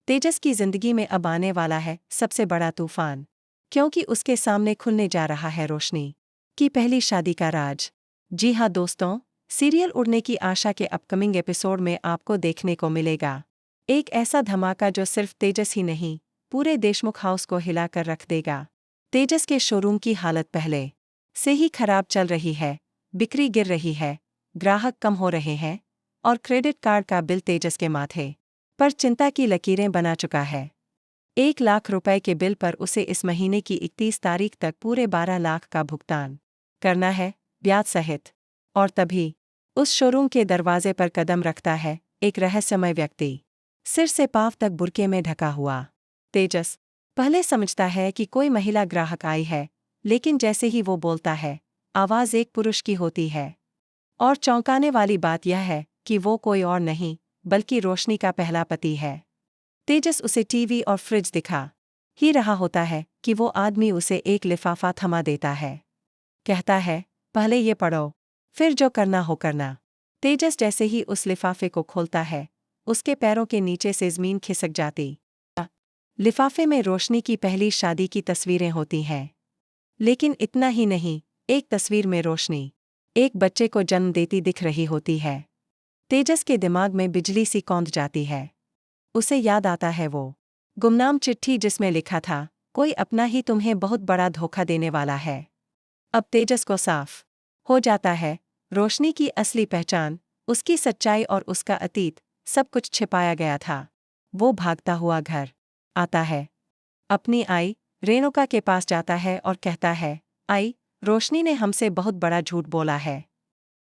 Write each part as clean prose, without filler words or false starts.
तेजस की जिंदगी में अब आने वाला है सबसे बड़ा तूफान, क्योंकि उसके सामने खुलने जा रहा है रोशनी की पहली शादी का राज। जी हाँ दोस्तों, सीरियल उड़ने की आशा के अपकमिंग एपिसोड में आपको देखने को मिलेगा एक ऐसा धमाका जो सिर्फ तेजस ही नहीं, पूरे देशमुख हाउस को हिलाकर रख देगा। तेजस के शोरूम की हालत पहले से ही खराब चल रही है, बिक्री गिर रही है, ग्राहक कम हो रहे हैं और क्रेडिट कार्ड का बिल तेजस के माथे पर चिंता की लकीरें बना चुका है। 1 लाख रुपए के बिल पर उसे इस महीने की 31 तारीख तक पूरे 12 लाख का भुगतान करना है, ब्याज सहित। और तभी उस शोरूम के दरवाजे पर कदम रखता है एक रहस्यमय व्यक्ति, सिर से पांव तक बुर्के में ढका हुआ। तेजस पहले समझता है कि कोई महिला ग्राहक आई है, लेकिन जैसे ही वो बोलता है, आवाज एक पुरुष की होती है। और चौंकाने वाली बात यह है कि वो कोई और नहीं बल्कि रोशनी का पहला पति है। तेजस उसे टीवी और फ्रिज दिखा ही रहा होता है कि वो आदमी उसे एक लिफाफा थमा देता है। कहता है, पहले ये पढ़ो, फिर जो करना हो करना। तेजस जैसे ही उस लिफाफे को खोलता है, उसके पैरों के नीचे से ज़मीन खिसक जाती। लिफाफे में रोशनी की पहली शादी की तस्वीरें होती हैं। लेकिन इतना ही नहीं, एक तस्वीर में रोशनी एक बच्चे को जन्म देती दिख रही होती है। तेजस के दिमाग में बिजली सी कौंध जाती है। उसे याद आता है वो गुमनाम चिट्ठी जिसमें लिखा था, कोई अपना ही तुम्हें बहुत बड़ा धोखा देने वाला है। अब तेजस को साफ हो जाता है, रोशनी की असली पहचान, उसकी सच्चाई और उसका अतीत, सब कुछ छिपाया गया था। वो भागता हुआ घर आता है, अपनी आई रेणुका के पास जाता है और कहता है, आई, रोशनी ने हमसे बहुत बड़ा झूठ बोला है।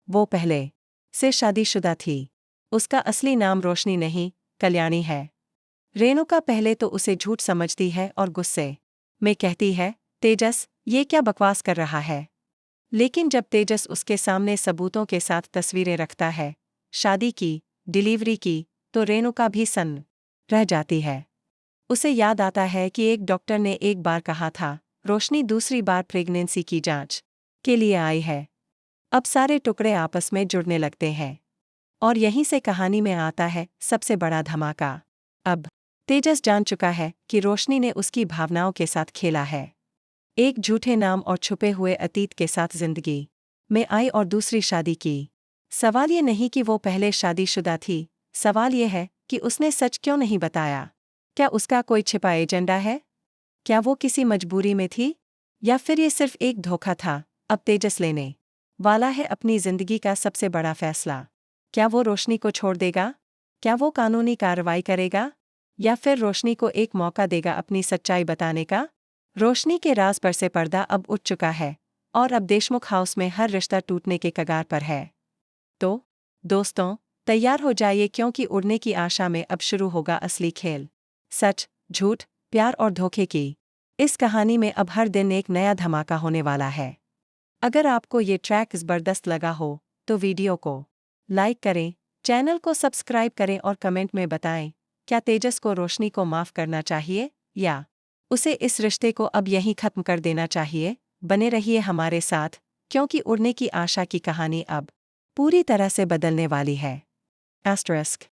वो पहले से शादीशुदा थी। उसका असली नाम रोशनी नहीं, कल्याणी है। रेणुका पहले तो उसे झूठ समझती है और गुस्से में कहती है, तेजस, ये क्या बकवास कर रहा है। लेकिन जब तेजस उसके सामने सबूतों के साथ तस्वीरें रखता है, शादी की, डिलीवरी की, तो रेणुका भी सन्न रह जाती है। उसे याद आता है कि एक डॉक्टर ने एक बार कहा था, रोशनी दूसरी बार प्रेगनेंसी की जांच के लिए आई है। अब सारे टुकड़े आपस में जुड़ने लगते हैं और यहीं से कहानी में आता है सबसे बड़ा धमाका। अब तेजस जान चुका है कि रोशनी ने उसकी भावनाओं के साथ खेला है, एक झूठे नाम और छुपे हुए अतीत के साथ जिंदगी में आई और दूसरी शादी की। सवाल ये नहीं कि वो पहले शादीशुदा थी, सवाल ये है कि उसने सच क्यों नहीं बताया। क्या उसका कोई छिपा एजेंडा है? क्या वो किसी मजबूरी में थी, या फिर ये सिर्फ एक धोखा था? अब तेजस लेने वाला है अपनी जिंदगी का सबसे बड़ा फैसला। क्या वो रोशनी को छोड़ देगा? क्या वो कानूनी कार्रवाई करेगा, या फिर रोशनी को एक मौका देगा अपनी सच्चाई बताने का? रोशनी के राज पर से पर्दा अब उठ चुका है और अब देशमुख हाउस में हर रिश्ता टूटने के कगार पर है। तो दोस्तों, तैयार हो जाइए, क्योंकि उड़ने की आशा में अब शुरू होगा असली खेल। सच, झूठ, प्यार और धोखे की इस कहानी में अब हर दिन एक नया धमाका होने वाला है। अगर आपको ये ट्रैक ज़बरदस्त लगा हो तो वीडियो को लाइक करें, चैनल को सब्सक्राइब करें और कमेंट में बताएं, क्या तेजस को रोशनी को माफ़ करना चाहिए या उसे इस रिश्ते को अब यहीं खत्म कर देना चाहिए। बने रहिए हमारे साथ, क्योंकि उड़ने की आशा की कहानी अब पूरी तरह से बदलने वाली है। **